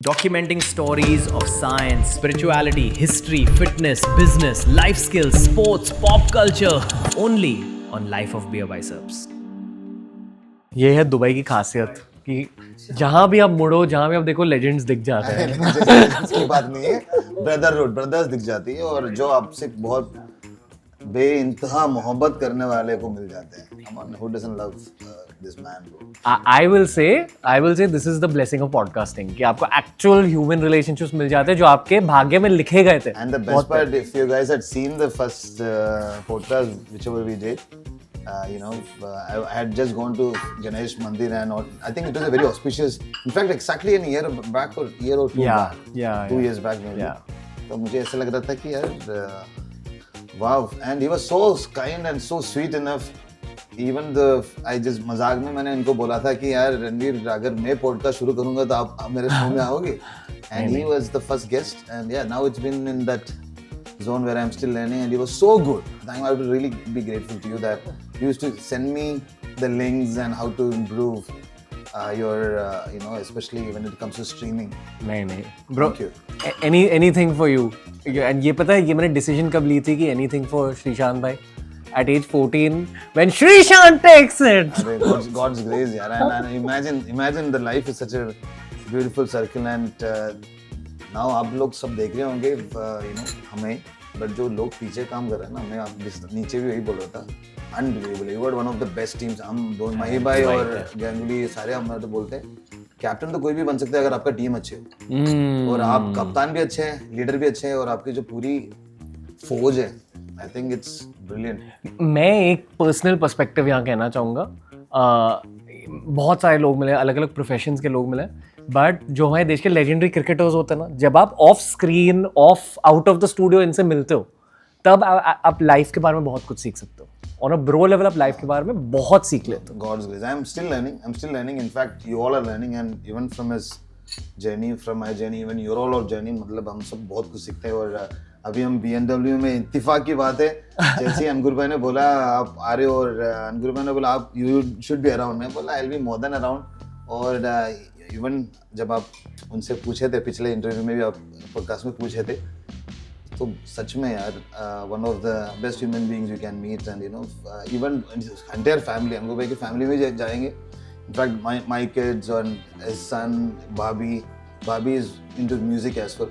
documenting stories of science, spirituality, history, fitness, business, life skills, sports, pop culture, only on Life of Beer Biceps. ये है Dubai की खासियत कि जहाँ भी आप मुड़ो, जहाँ भी आप देखो, लेजेंड्स दिख जाते हैं. लेजेंड्स की बात नहीं है, ब्रदर्स दिख जाती है और जो आपसे बहुत बेइंतहा मोहब्बत करने वाले को मिल जाते हैं. Come on, who doesn't love this man, bro? I will say this is the blessing of podcasting कि आपको actual human relationships मिल जाते हैं जो आपके भाग्य में लिखे गए थे. And the best part, if you guys had seen the first podcast, whichever we did, I had just gone to Ganesh Mandir and I think it was a very auspicious, in fact exactly a year back or year or two back. 2 years back maybe. Yeah. तो मुझे ऐसा लग रहा था कि यार wow, and he was so kind and so sweet enough. Even I just मजाक में मैंने इनको बोला था कि यार रणवीर अगर मैं पॉडकास्ट शुरू करूँगा तो आप मेरे शो में आओगे. And he was the first guest and yeah, now it's been in that zone where I'm still learning and he was so good. I would really be grateful to you that you used to send me the links and how to improve your especially when it comes to streaming. नहीं bro, Thank you. anything for you. And ये पता है ये मैंने decision कब ली थी कि anything for Sreesanth भाई at age 14 when Shrishant takes it. God's grace, yaar. And imagine the life is such a beautiful circle and now आप लोग सब देख रहे होंगे हमें, but जो लोग पीछे काम कर रहे हैं ना, मैं आप नीचे भी वही बोल रहा था, unbelievable. You were one of the best teams. हम दोनों मही भाई और गंगुली सारे हम तो बोलते हैं कैप्टन तो कोई भी बन सकता है अगर आपका टीम अच्छे हो और आप कप्तान भी अच्छे हैं, लीडर भी अच्छे हैं और आपकी जो पूरी फौज है, I think it's brilliant. मैं एक पर्सनल पर्सपेक्टिव यहाँ कहना चाहूँगा. बहुत सारे लोग मिले, अलग अलग प्रोफेशंस के लोग मिले, बट जो हमारे देश के लेजेंडरी क्रिकेटर्स होते हैं ना, जब आप of screen, out of the studio इनसे मिलते हो, तब आप लाइफ के बारे में बहुत कुछ सीख सकते हो. ऑन अ ब्रो लेवल आप लाइफ के बारे में बहुत सीख लेते हो. God's grace. I'm still learning. In fact, you all are learning and even from his journey, from my journey, even your all our journey, मतलब हम सब बहुत कुछ सीखते हैं. और अभी हम BMW में इत्तिफाक की बात है, जैसे अंकुर भाई ने बोला आप आ रहे हो और अंकुर भाई ने बोला आप you should be around. मैं बोला I'll be more than around. और इवन जब आप उनसे पूछे थे पिछले इंटरव्यू में भी, आप पॉडकास्ट में पूछे थे, तो सच में यार one of the best human beings you can meet and even entire family, Ankur भाई की फैमिली में जाएंगे. इनफैक्ट माय किड्स और हिज सन भाभी is into music as well.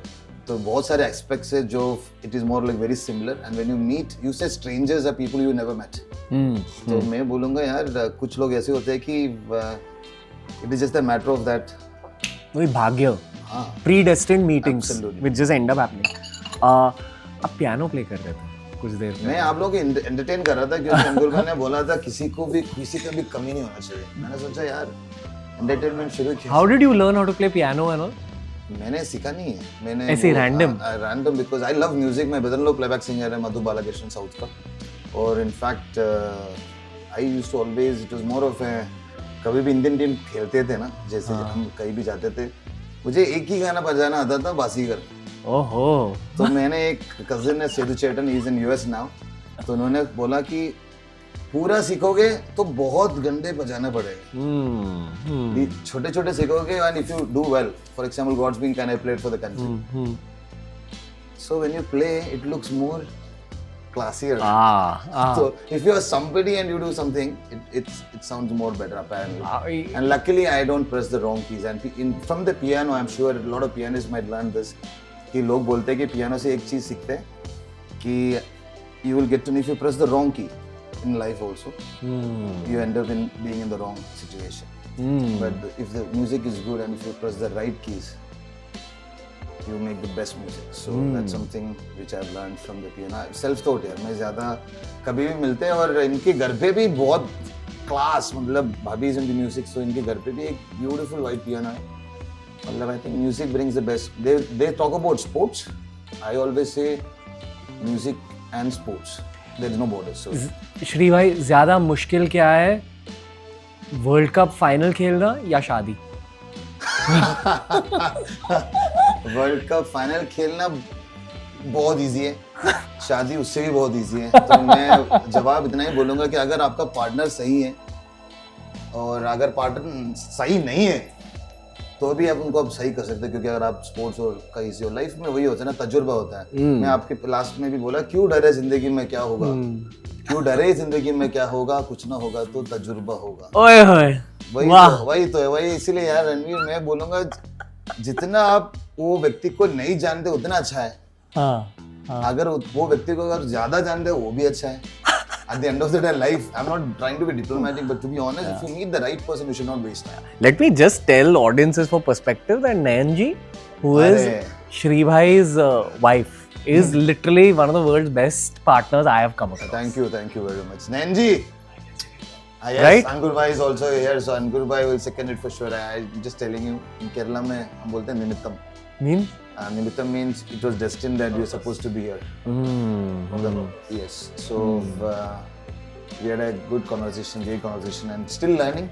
तो बहुत सारे एस्पेक्ट्स है जो it is more like very similar and when you meet you say strangers or people you never met. तो मैं बोलूँगा यार कुछ लोग ऐसे होते हैं कि it is just a matter of that वही भाग्य, predestined meetings which just end up happening. अब पियानो प्ले कर रहे थे कुछ देर में. मैं आप लोगों को एंटरटेन कर रहा था क्योंकि अंकुर भाई ने बोला था किसी का भी कमी नहीं होना चाहिए. मैंने सोचा यार एंटरटेनमेंट शुरू किया. How did you learn how to play piano and all? मैंने सीखा नहीं है, मैंने ऐसे random because I love music. मैं बदन लो प्लेबैक सिंगर है मधु बालाकृष्णन साउथ का. और in fact I used to always, it was more of कभी भी इंडियन टीम खेलते थे ना, जैसे हम कहीं भी जाते थे, मुझे एक ही गाना बजाना आता था, बासीगर. ओहो. तो मैंने एक कजिन है सेदु Chetan, he is in US now, तो उन्होंने बोला कि पूरा सीखोगे तो बहुत घंटे बजाना पड़ेगा. छोटे छोटे सीखोगे and if you do well, for example gods been can I played for the country, so when you play it looks more classier. So if you are somebody and you do something, it sounds more better apparently. And luckily I don't press the wrong keys. And from the piano, I'm sure a lot of pianists might learn this. कि लोग बोलते हैं कि piano से एक चीज सीखते हैं कि you will get to know if you press the wrong key in life also, you end up being in the wrong situation. But if the music is good and if you press the right keys, you make the best music. So that's something which I've learned from the piano. Self-taught यार, मैं ज़्यादा कभी भी मिलते हैं और इनके घर पे भी बहुत क्लास, मतलब भाभी is into music, so इनके घर पे भी एक beautiful white piano है. मतलब I think music brings the best. They talk about sports. I always say music and sports. There is no borders. So Shri भाई, ज़्यादा मुश्किल क्या है, वर्ल्ड कप फाइनल खेलना या शादी? वर्ल्ड कप फाइनल खेलना बहुत इजी है, शादी उससे भी बहुत इजी है. तो मैं जवाब इतना ही बोलूँगा कि अगर आपका पार्टनर सही है और अगर पार्टनर सही नहीं है तो भी आप उनको आप सही कर सकते हैं, क्योंकि अगर आप स्पोर्ट्स और कहीं से हो, लाइफ में वही होता है ना, तजुर्बा होता है। मैं आपके लास्ट में भी बोला, क्यों डरे जिंदगी में क्या होगा, क्यों डरे जिंदगी में क्या होगा, कुछ ना होगा तो तजुर्बा होगा। ओए होए, वही तो है, वही इसीलिए यार रणवीर, मैं बोलूंगा जितना आप वो व्यक्ति को नहीं जानते उतना अच्छा है। हाँ, अगर वो व्यक्ति को अगर ज्यादा जानते हो वो भी अच्छा है। At the end of the day, life, I'm not trying to be diplomatic, but to be honest, if you meet the right person, you should not waste time. Let me just tell audiences for perspective that Nayanji, who is Arey. Shri Bhai's wife, is literally one of the world's best partners I have come across. Thank you very much. Nanji! Yes, Right? Ankur Bhai is also here, so Ankur Bhai will second it for sure. I'm just telling you, in Kerala में हम बोलते हैं निमित्तम. Mean? Nimittam means it was destined that you're supposed to be here. Yes. So we had a good conversation, great conversation, and still learning.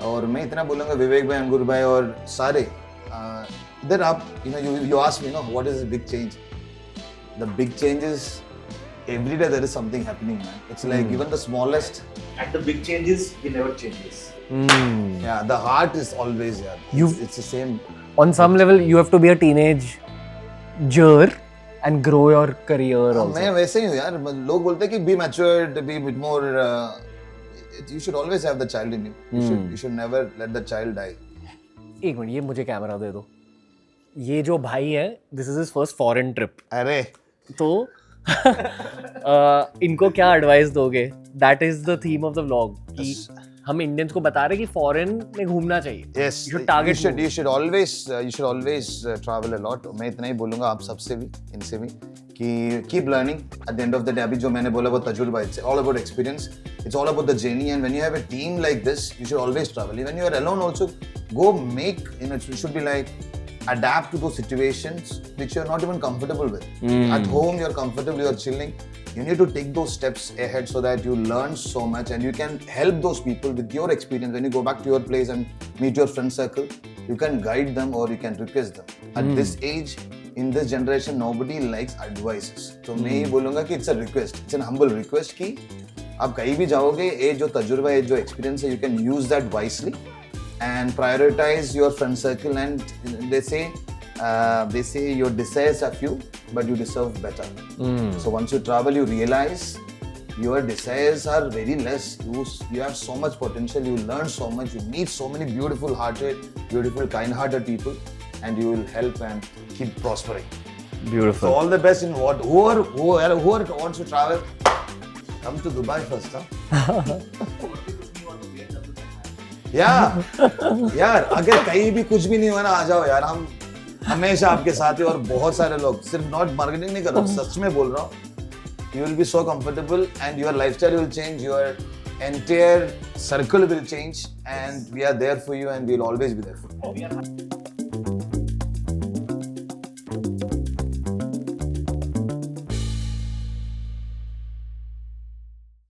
और मैं इतना बोलूँगा विवेक भाई, अंकुर भाई और सारे इधर आप you asked me, what is the big change? The big change is every day there is something happening, man. It's like even the smallest. And the big changes, he never changes. Yeah, the heart is always there. It's the same. On some level, you have to be a teenager and grow your career also. मैं वैसे ही हूँ यार, लोग बोलते हैं कि be matured, be bit more. You should always have the child in you. You should never let the child die. एक minute, ये मुझे कैमरा दे दो। ये जो भाई है, this is his first foreign trip. अरे तो इनको क्या एडवाइस दोगे? That is the theme of the vlog. कि हम इंडियंस को बता रहे कि फॉरेन में घूमना चाहिए। Yes, You should target you should always travel a lot. मैं इतना ही बोलूँगा आप सबसे भी, इनसे भी, कि keep learning. At the end of the day, अभी जो मैंने बोला वो तजुर्बा, it's all about experience. It's all about the journey. And when you have a team like this, you should always travel. When you are alone, also go make. You should be like adapt to those situations which you are not even comfortable with. At home, you are comfortable, you are chilling. You need to take those steps ahead so that you learn so much and you can help those people with your experience. When you go back to your place and meet your friend circle, you can guide them or you can request them. At this age, in this generation, nobody likes advices. So मैं ही बोलूँगा कि it's a request, it's an humble request कि आप कहीं भी जाओगे, ये जो तजुर्बा है, जो experience है, you can use that wisely and prioritize your friend circle. And they say your desires are few, but you deserve better. So once you travel, you realize your desires are very less. You have so much potential. You learn so much. You meet so many beautiful-hearted, beautiful, kind-hearted people, and you will help and keep prospering. Beautiful. So all the best in whoever wants to travel, come to Dubai first, huh? यार अगर कहीं भी कुछ भी नहीं हुआ ना, आ जाओ यार, हम हमेशा आपके साथ हैं। और बहुत सारे लोग, सिर्फ नॉट मार्केटिंग नहीं कर रहा हूँ, सच में बोल रहा हूँ, you will be so comfortable and your lifestyle will change, your entire circle will change, and we are there for you and we'll always be there for you.